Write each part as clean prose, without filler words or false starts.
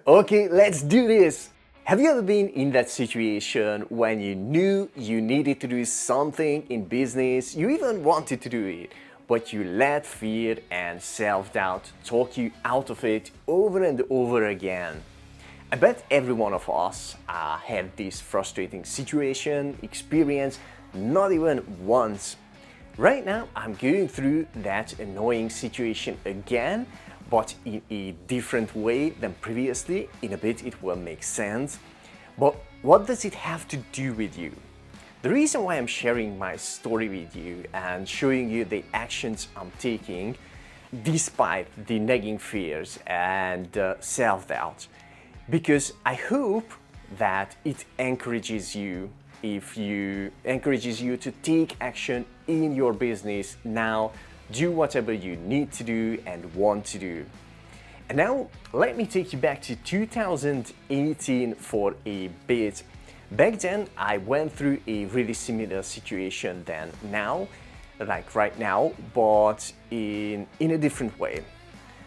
Okay, let's do this. Have you ever been in that situation when you knew you needed to do something in business, you even wanted to do it, but you let fear and self-doubt talk you out of it over and over again? I bet every one of us had this frustrating situation, experience, not even once. Right now, I'm going through that annoying situation again, but in a different way than previously. In a bit, it will make sense. But what does it have to do with you? The reason why I'm sharing my story with you and showing you the actions I'm taking, despite the nagging fears and self-doubt, because I hope that it encourages you to take action in your business now. Do whatever you need to do and want to do. And now let me take you back to 2018 for a bit. Back then I went through a really similar situation than now, like right now, but in a different way.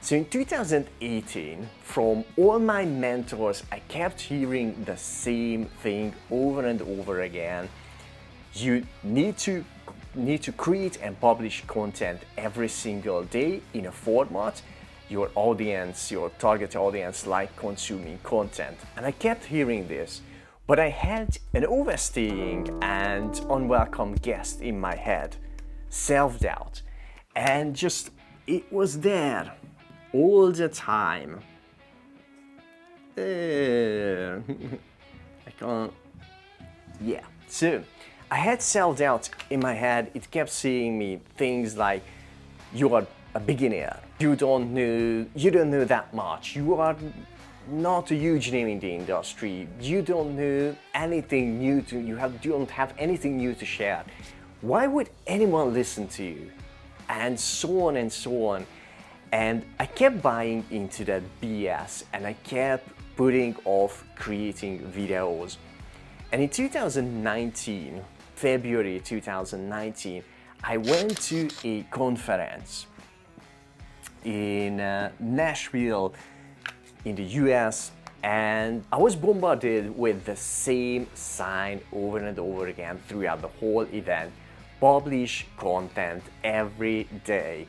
So in 2018, from all my mentors, I kept hearing the same thing over and over again. You need to create and publish content every single day in a format your audience, your target audience, like consuming content. And I kept hearing this, but I had an overstaying and unwelcome guest in my head, self-doubt, and just it was there all the time. I can't. Yeah. So I had self-doubt in my head. It kept saying me things like, "You are a beginner. You don't know that much. You are not a huge name in the industry. You don't know anything new you don't have anything new to share. Why would anyone listen to you?" And so on and so on. And I kept buying into that BS and I kept putting off creating videos. And in 2019, February 2019, I went to a conference in Nashville in the US, and I was bombarded with the same sign over and over again throughout the whole event: publish content every day.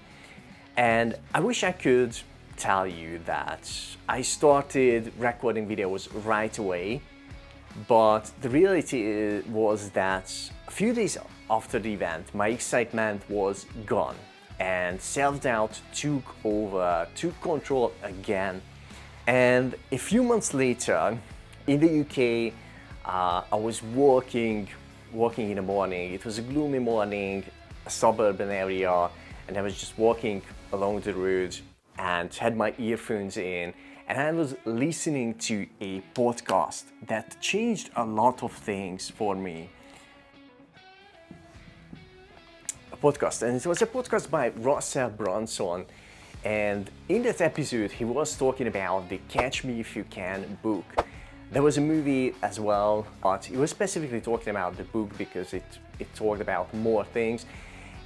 And I wish I could tell you that I started recording videos right away, but the reality was that a few days after the event, my excitement was gone and self-doubt took control again. And a few months later, in the UK, I was walking in the morning. It was a gloomy morning, a suburban area, and I was just walking along the road and had my earphones in, and I was listening to a podcast that changed a lot of things for me. And it was a podcast by Russell Brunson, and in that episode he was talking about the Catch Me If You Can book. There was a movie as well, but he was specifically talking about the book because it talked about more things.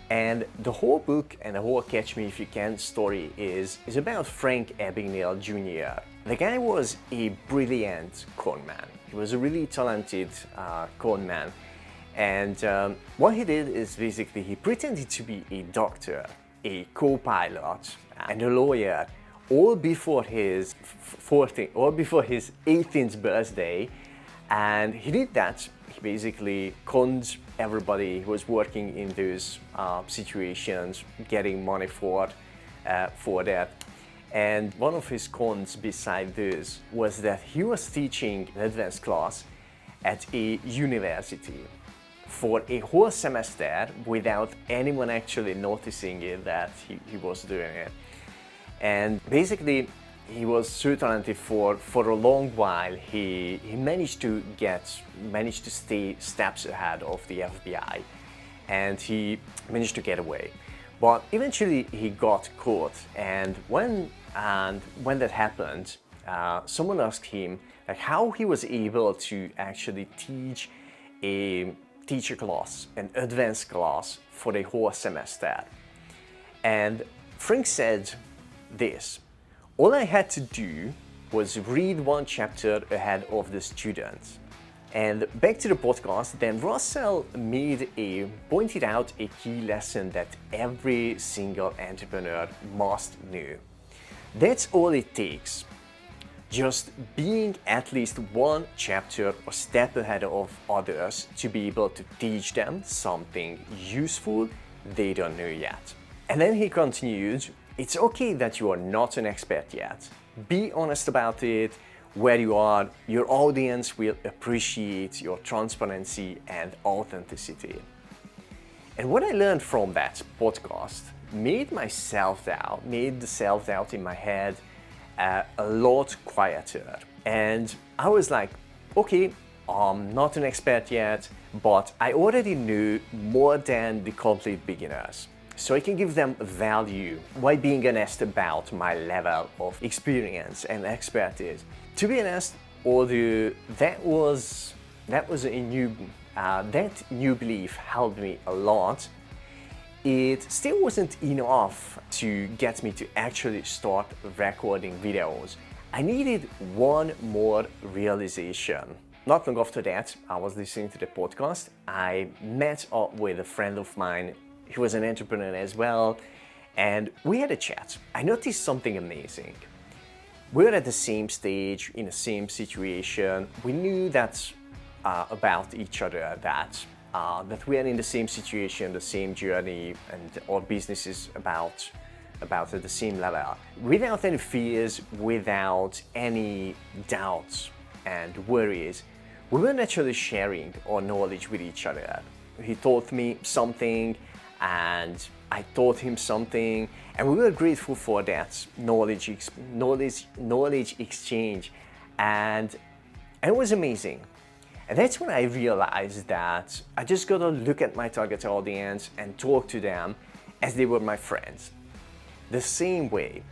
And the whole book and the whole Catch Me If You Can story is about Frank Abagnale Jr. The guy was a brilliant conman. He was a really talented conman. And what he did is basically he pretended to be a doctor, a co-pilot, and a lawyer, all before his 18th birthday. And he did that. He basically conned everybody who was working in those situations, getting money for that. And one of his cons beside this was that he was teaching an advanced class at a university for a whole semester without anyone actually noticing it that he was doing it. And basically he was so talented for a long while. He managed to stay steps ahead of the FBI, and he managed to get away. But eventually he got caught, and when that happened, someone asked him like how he was able to actually teach a teacher class, an advanced class, for the whole semester. And Frank said this: All I had to do was read one chapter ahead of the students. And back to the podcast, then Russell pointed out a key lesson that every single entrepreneur must know. That's all it takes. Just being at least one chapter or step ahead of others to be able to teach them something useful they don't know yet. And then he continued, it's okay that you are not an expert yet. Be honest about it, where you are. Your audience will appreciate your transparency and authenticity. And what I learned from that podcast made the self-doubt in my head a lot quieter. And I was like, okay, I'm not an expert yet, but I already knew more than the complete beginners. So I can give them value while being honest about my level of experience and expertise. To be honest, although that new belief helped me a lot, it still wasn't enough to get me to actually start recording videos. I needed one more realization. Not long after that, I was listening to the podcast. I met up with a friend of mine. He was an entrepreneur as well, and we had a chat. I noticed something amazing. We were at the same stage, in the same situation. We knew that about each other, that we are in the same situation, the same journey, and our business is about at the same level. Without any fears, without any doubts and worries, we were naturally sharing our knowledge with each other. He taught me something, and I taught him something, and we were grateful for that knowledge exchange, and it was amazing. And that's when I realized that I just gotta look at my target audience and talk to them as they were my friends, the same way.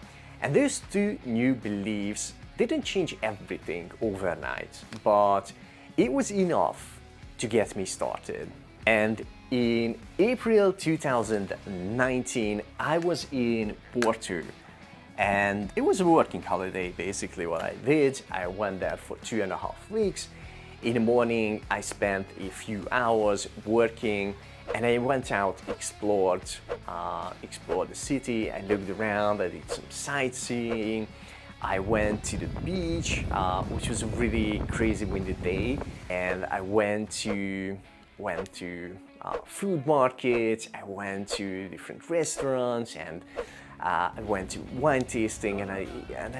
And those two new beliefs didn't change everything overnight, but it was enough to get me started. And in April 2019, I was in Porto, and it was a working holiday, basically what I did. I went there for 2.5 weeks. In the morning, I spent a few hours working, and I went out, explored the city. I looked around, I did some sightseeing. I went to the beach, which was a really crazy windy day, and I went to food markets. I went to different restaurants, and I went to wine tasting, and I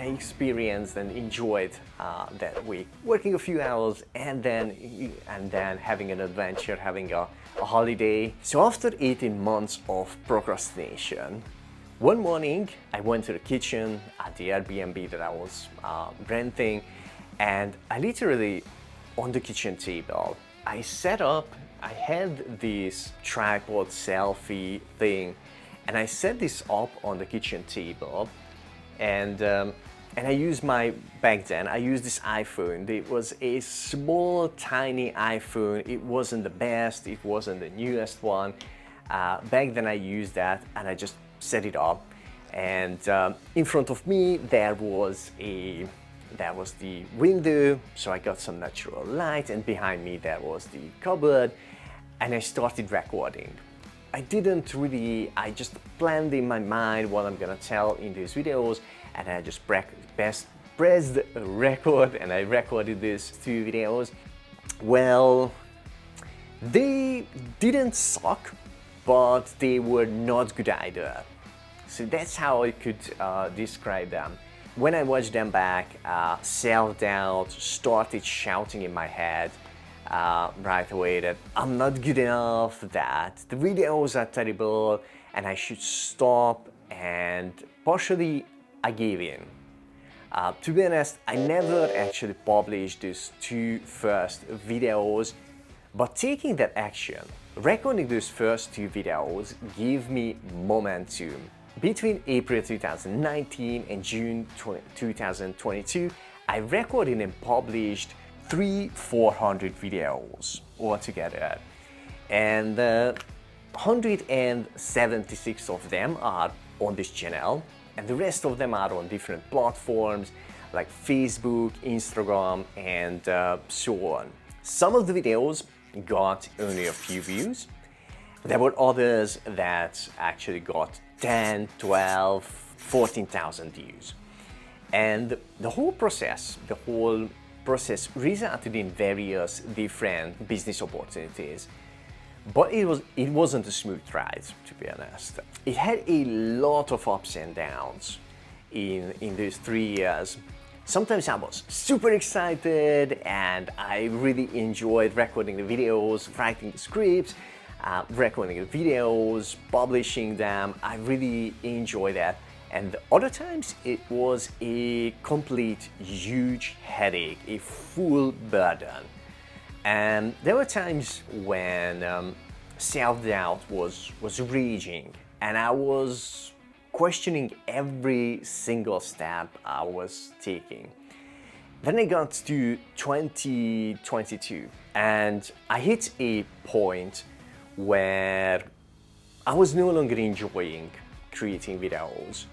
experienced and enjoyed that week, working a few hours and then having an adventure, having a holiday. So after 18 months of procrastination, one morning I went to the kitchen at the Airbnb that I was renting, and I literally, on the kitchen table, I set up, I had this tripod selfie thing, and I set this up on the kitchen table, and I used back then I used this iPhone. It was a small, tiny iPhone. It wasn't the best, it wasn't the newest one. Back then I used that, and I just set it up, and in front of me there was the window, so I got some natural light, and behind me there was the cupboard, and I started recording. I just planned in my mind what I'm gonna tell in these videos, and I just pressed record, and I recorded these 2 videos. Well, they didn't suck, but they were not good either. So that's how I could describe them. When I watched them back, self-doubt started shouting in my head right away that I'm not good enough, that the videos are terrible, and I should stop, and partially I gave in. To be honest, I never actually published these 2 first videos, but taking that action, recording those first 2 videos gave me momentum. Between April 2019 and June 2022, I recorded and published 400 videos altogether, and 176 of them are on this channel. and the rest of them are on different platforms like Facebook, Instagram, and so on. Some of the videos got only a few views. There were others that actually got 10, 12, 14,000 views. And the whole process resulted in various different business opportunities. But it wasn't a smooth ride, to be honest. It had a lot of ups and downs in those 3 years. Sometimes I was super excited and I really enjoyed recording the videos, writing the scripts, recording the videos, publishing them. I really enjoyed that. And other times it was a complete huge headache, a full burden. And there were times when self-doubt was raging and I was questioning every single step I was taking. Then I got to 2022 and I hit a point where I was no longer enjoying creating videos.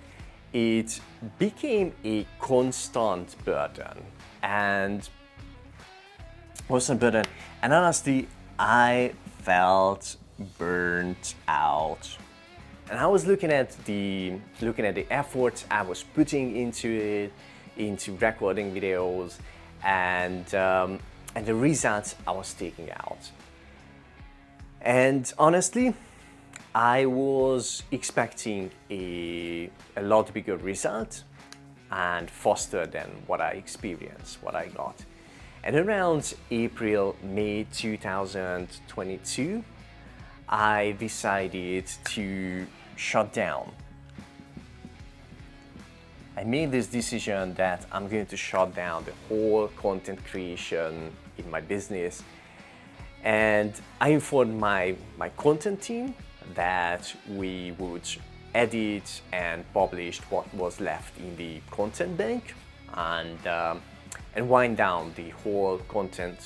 It became a constant burden and honestly, I felt burnt out. And I was looking at the efforts I was putting into recording videos, and the results I was taking out. And honestly, I was expecting a lot bigger result and faster than what I experienced, what I got. And around April, May 2022, I decided to shut down. I made this decision that I'm going to shut down the whole content creation in my business. And I informed my content team that we would edit and publish what was left in the content bank and wind down the whole content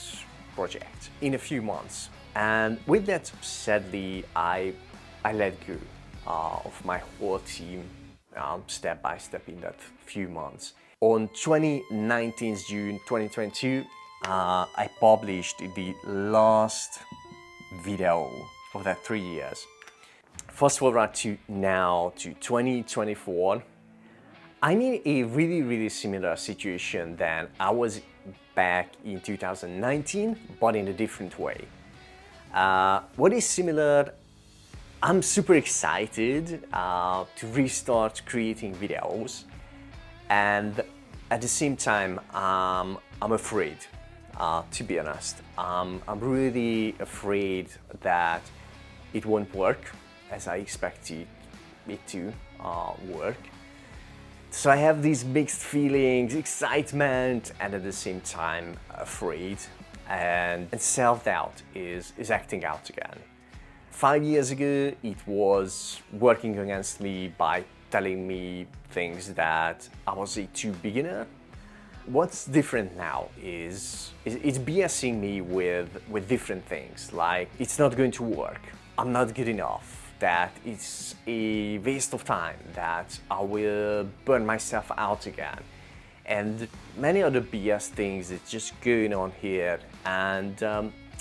project in a few months. And with that, sadly, I let go of my whole team step by step in that few months. On 2019 June 2022, I published the last video of that 3 years. Fast forward to now, to 2024, I'm in a really similar situation than I was back in 2019, but in a different way. What is similar, I'm super excited to restart creating videos, and at the same time, I'm afraid, to be honest. I'm really afraid that it won't work as I expected it to work. So I have these mixed feelings, excitement, and at the same time afraid, and self-doubt is acting out again. 5 years ago, it was working against me by telling me things that I was a too beginner. What's different now is it's BSing me with different things, like it's not going to work, I'm not good enough, that it's a waste of time, that I will burn myself out again, and many other BS things that's just going on here. And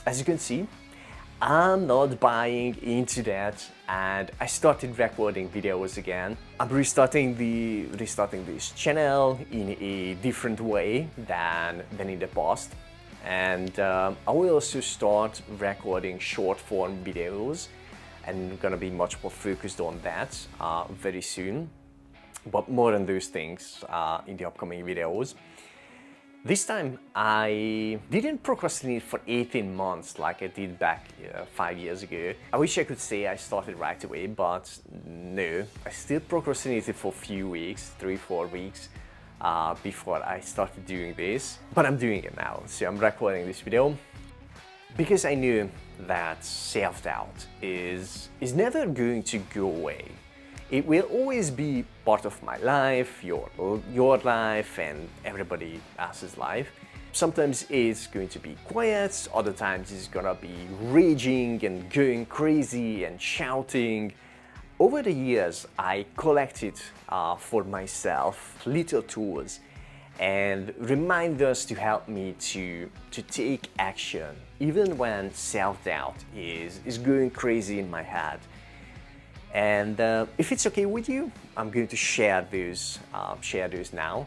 as you can see, I'm not buying into that, and I started recording videos again. I'm restarting this channel in a different way than in the past, and I will also start recording short form videos, and I'm gonna be much more focused on that very soon, but more on those things in the upcoming videos. This time, I didn't procrastinate for 18 months like I did back 5 years ago. I wish I could say I started right away, but no. I still procrastinated for a few weeks, 3-4 weeks, before I started doing this. But I'm doing it now, so I'm recording this video because I knew that self-doubt is never going to go away. It will always be part of my life, your life, and everybody else's life. Sometimes it's going to be quiet, other times it's gonna be raging and going crazy and shouting. Over the years, I collected for myself little tools and reminders to help me to take action, even when self-doubt is going crazy in my head. And if it's okay with you, I'm going to share those now.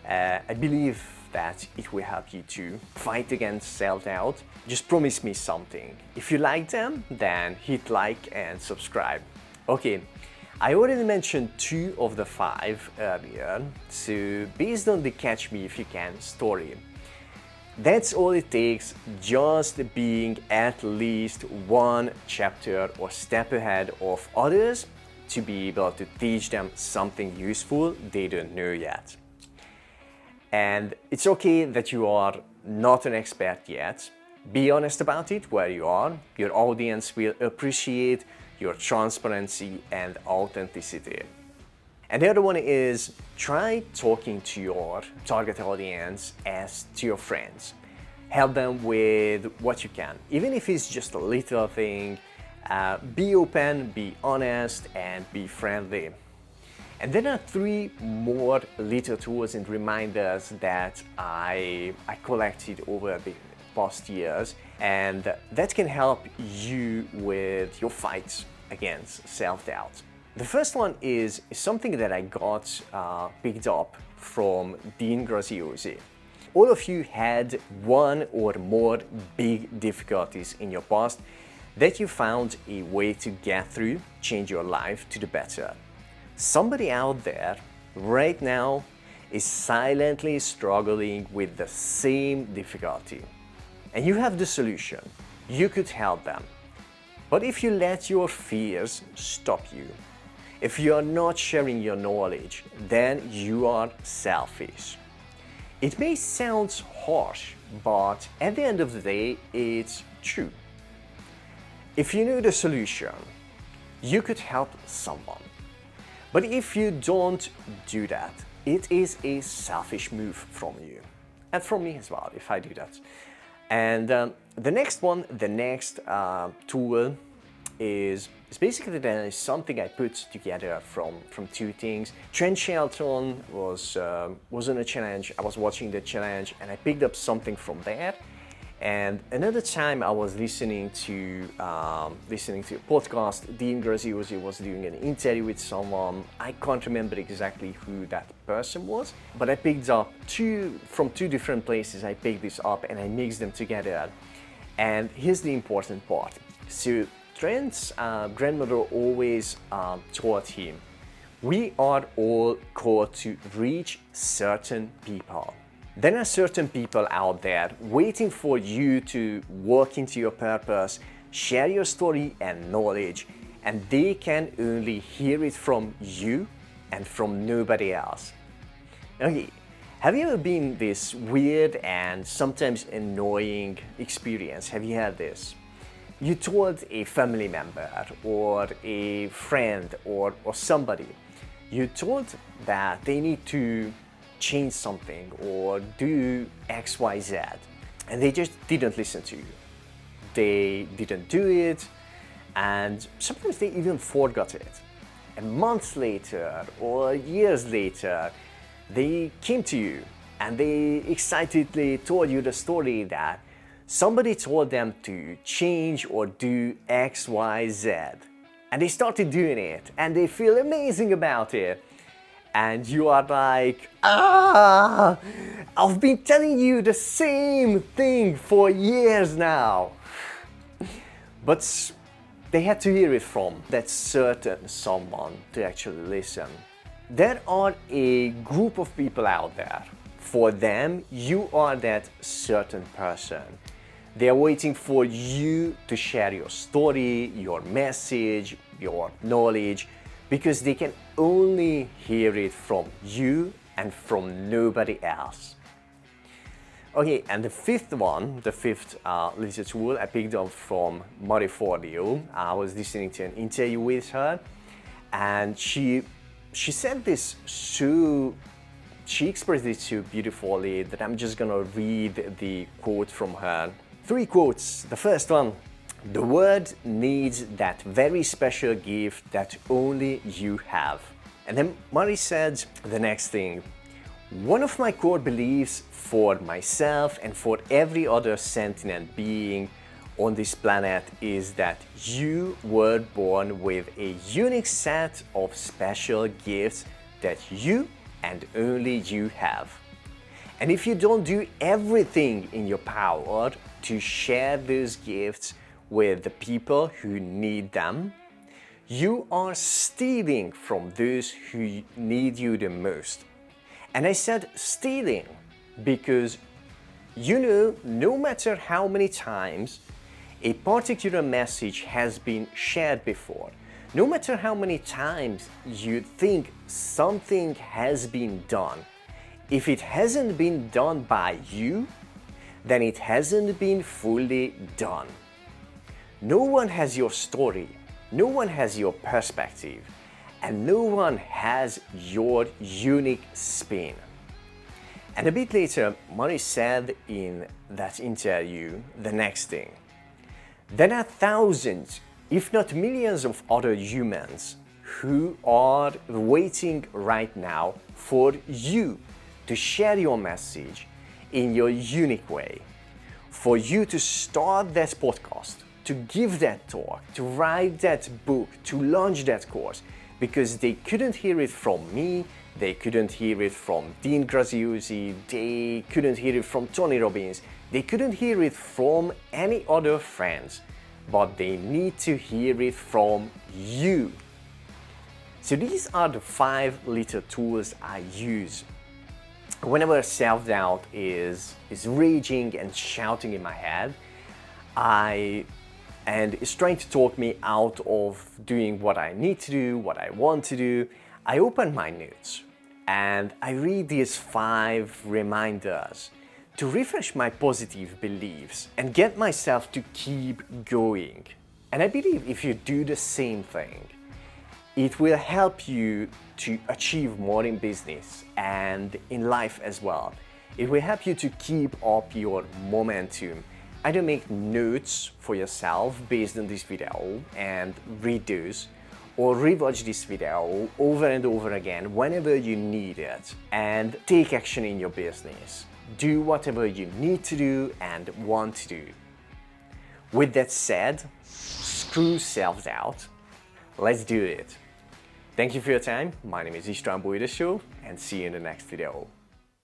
I believe that it will help you to fight against self-doubt. Just promise me something. If you like them, then hit like and subscribe. Okay, I already mentioned 2 of the 5 earlier, so based on the Catch Me If You Can story, that's all it takes, just being at least 1 chapter or step ahead of others to be able to teach them something useful they don't know yet. And it's okay that you are not an expert yet. Be honest about it where you are. Your audience will appreciate your transparency and authenticity. And the other one is try talking to your target audience as to your friends. Help them with what you can, even if it's just a little thing. Be open, be honest, and be friendly. And then there are 3 more little tools and reminders that I collected over the past years, and that can help you with your fight against self-doubt. The first one is something that I got picked up from Dean Graziosi. All of you had 1 or more big difficulties in your past that you found a way to get through, change your life to the better. Somebody out there right now is silently struggling with the same difficulty. And you have the solution. You could help them. But if you let your fears stop you, if you are not sharing your knowledge, then you are selfish. It may sound harsh, but at the end of the day, it's true. If you know the solution, you could help someone. But if you don't do that, it is a selfish move from you. And from me as well, if I do that. And the next tool is basically something I put together from 2 things. Trent Shelton was on a challenge. I was watching the challenge and I picked up something from there. And another time I was listening to a podcast. Dean Graziosi was doing an interview with someone. I can't remember exactly who that person was, but I picked up from 2 different places. I picked this up and I mixed them together. And here's the important part. So Trent's grandmother always taught him, we are all called to reach certain people. There are certain people out there waiting for you to walk into your purpose, share your story and knowledge, and they can only hear it from you and from nobody else. Okay, have you ever been this weird and sometimes annoying experience? Have you had this? You told a family member or a friend or somebody, you told that they need to change something or do X, Y, Z, and they just didn't listen to you. They didn't do it, and sometimes they even forgot it. And months later or years later, they came to you and they excitedly told you the story that somebody told them to change or do X, Y, Z. And they started doing it and they feel amazing about it. And you are like, I've been telling you the same thing for years now. But they had to hear it from that certain someone to actually listen. There are a group of people out there. For them, you are that certain person. They are waiting for you to share your story, your message, your knowledge, because they can only hear it from you and from nobody else. Okay, and the fifth little tool I picked up from Marie Forleo. I was listening to an interview with her, and she said this she expressed it so beautifully that I'm just gonna read the quote from her. 3 quotes. The first one, The world needs that very special gift that only you have. And then Murray said the next thing. One of my core beliefs for myself and for every other sentient being on this planet is that you were born with a unique set of special gifts that you and only you have. And if you don't do everything in your power to share those gifts with the people who need them, you are stealing from those who need you the most. And I said stealing because no matter how many times a particular message has been shared before, no matter how many times you think something has been done, if it hasn't been done by you, then it hasn't been fully done. No one has your story, no one has your perspective, and no one has your unique spin. And a bit later, Murray said in that interview the next thing. There are thousands, if not millions of other humans who are waiting right now for you to share your message in your unique way, for you to start that podcast, to give that talk, to write that book, to launch that course, because they couldn't hear it from me, they couldn't hear it from Dean Graziosi, they couldn't hear it from Tony Robbins, they couldn't hear it from any other friends, but they need to hear it from you. So these are the 5 little tools I use whenever self-doubt is raging and shouting in my head, and it's trying to talk me out of doing what I need to do, what I want to do. I open my notes and I read these 5 reminders to refresh my positive beliefs and get myself to keep going. And I believe if you do the same thing, it will help you to achieve more in business and in life as well. It will help you to keep up your momentum. Either make notes for yourself based on this video and read those, or rewatch this video over and over again whenever you need it, and take action in your business. Do whatever you need to do and want to do. With that said, screw self-doubt. Let's do it. Thank you for your time. My name is István Boydasó, and see you in the next video.